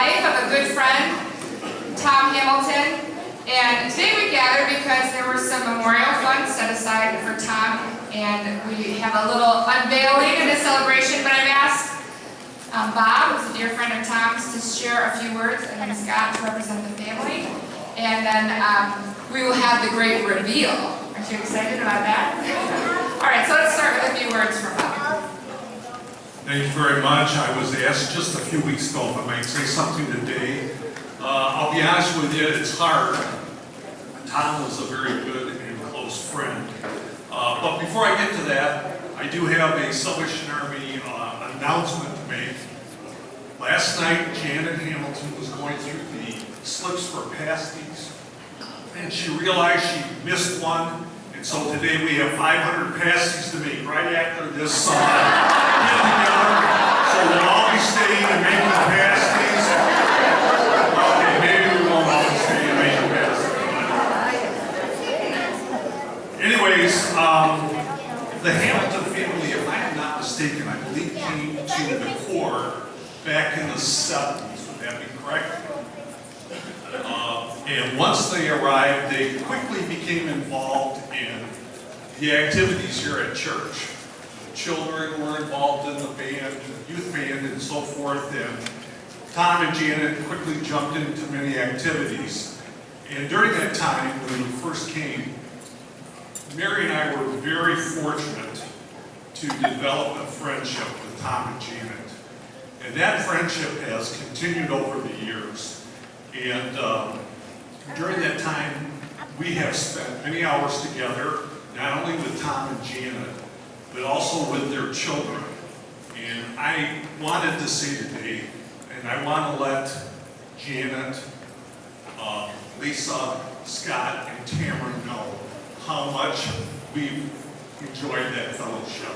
life of a good friend, Tom Hamilton. And today we gathered because there were some memorial funds set aside for Tom, and we have a little unveiling and a celebration. But I've asked Bob, who's a dear friend of Tom's, to share a few words, and then Scott to represent the family. And then we will have the great reveal. Aren't you excited about that? All right, so let's start with a few words from Bob. Thank you very much. I was asked just a few weeks ago if I might say something today. I'll be honest with you, it's hard. Tom was a very good and close friend. But before I get to that, I do have a Salvation Army announcement to make. Last night, Janet Hamilton was going through the slips for pasties, and she realized she missed one. And so today we have 500 pasties to make right after this get together. So we'll all be staying and making pasties. Okay, maybe we won't all be staying and making pasties. Anyways, the Hamilton family, if I'm not mistaken, I believe came to the core back in the 70s. Would that be correct? And once they arrived, they quickly became involved in the activities here at church. The children were involved in the band, youth band, and so forth. And Tom and Janet quickly jumped into many activities. And during that time, when we first came, Mary and I were very fortunate to develop a friendship with Tom and Janet. And that friendship has continued over the years. And during that time, we have spent many hours together, not only with Tom and Janet, but also with their children. And I wanted to say today, and I want to let Janet, Lisa, Scott, and Tamara know how much we've enjoyed that fellowship.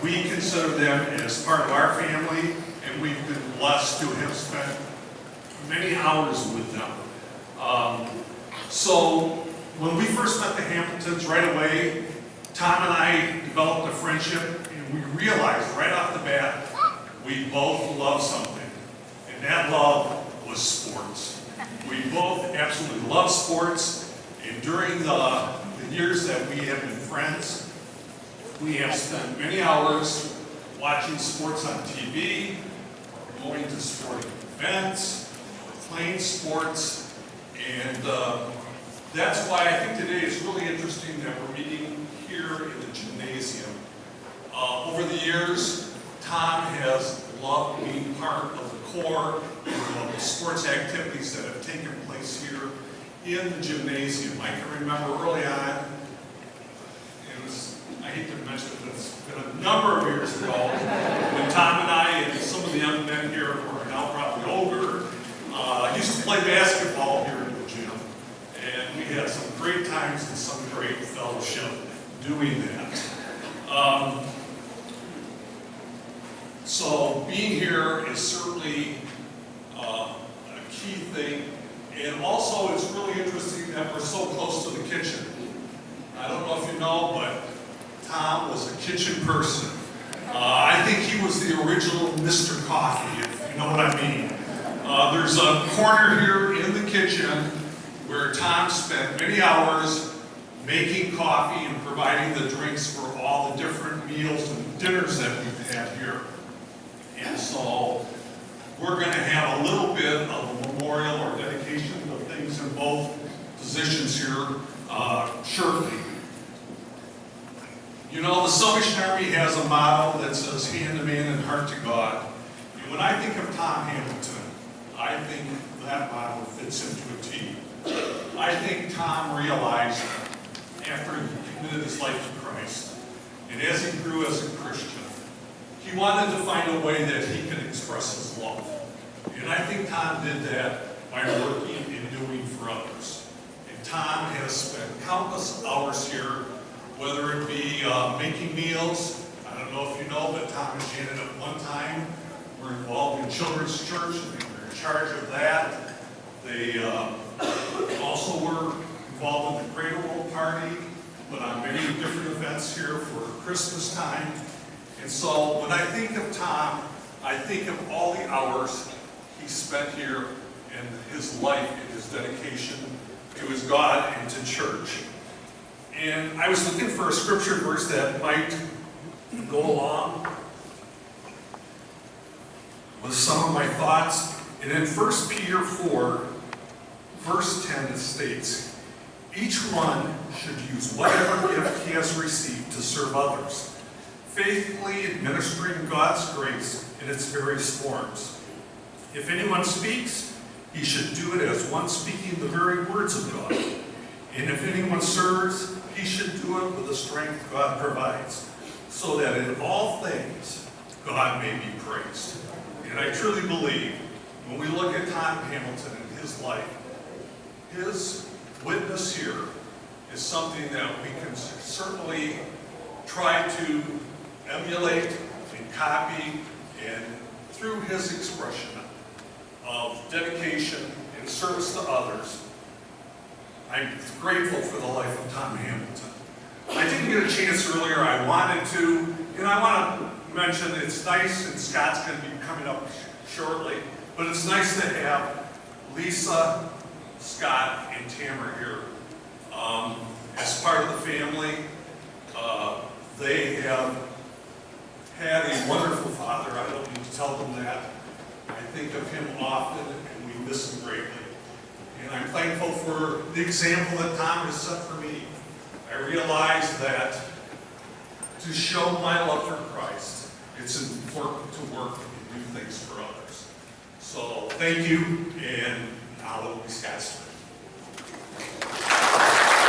We consider them as part of our family, and we've been blessed to have spent many hours with them. So when we first met the Hamiltons right away, Tom and I developed a friendship, and we realized right off the bat we both love something, and that love was sports. We both absolutely love sports, and during the years that we have been friends, we have spent many hours watching sports on TV, going to sporting events, playing sports, and that's why I think today is really interesting that we're meeting here in the gymnasium. Over the years, Tom has loved being part of the core and the sports activities that have taken place here in the gymnasium. I can remember early on, I hate to mention it, but it's been a number of years ago, when Tom and I and some of the young men here who are now probably older, used to play basketball here in the gym. And we had some great times and some great fellowship doing that. So being here is certainly a key thing. And also it's really interesting that we're so close to the kitchen. I don't know if you know, but Tom was a kitchen person. I think he was the original Mr. Coffee, if you know what I mean. There's a corner here in the kitchen where Tom spent many hours making coffee and providing the drinks for all the different meals and dinners that we've had here. And so we're going to have a little bit of a memorial or dedication of things in both positions here shortly. You know, the Salvation Army has a motto that says, hand to man and heart to God. And when I think of Tom Hamilton, I think that motto fits into a T. I think Tom realized after he committed his life to Christ, and as he grew as a Christian, he wanted to find a way that he could express his love. And I think Tom did that by working and doing for others. And Tom has spent countless hours here, whether it be making meals. I don't know if you know, but Tom and Janet at one time were involved in children's church, and they were in charge of that. They also were involved in the Cradle Roll Party, put on many different events here for Christmas time. And so when I think of Tom, I think of all the hours he spent spent here and his life and his dedication to his God and to church. And I was looking for a scripture verse that might go along with some of my thoughts. And in 1 Peter 4, verse 10, it states, "Each one should use whatever gift he has received to serve others, faithfully administering God's grace in its various forms. If anyone speaks, he should do it as one speaking the very words of God. And if anyone serves, he should do it with the strength God provides, so that in all things God may be praised." And I truly believe when we look at Tom Hamilton and his life, his witness here is something that we can certainly try to emulate and copy, and through his expression of dedication and service to others, I'm grateful for the life of Tom Hamilton. I didn't get a chance earlier, I wanted to, and I want to mention it's nice, and Scott's going to be coming up shortly, but it's nice to have Lisa, Scott, and Tamara here as part of the family. They have had a wonderful father. I don't need to tell them that. I think of him often, and we miss him greatly. And I'm thankful for the example that Tom has set for me. I realize that to show my love for Christ, it's important to work and do things for others. So thank you, and now it'll be Scott's turn.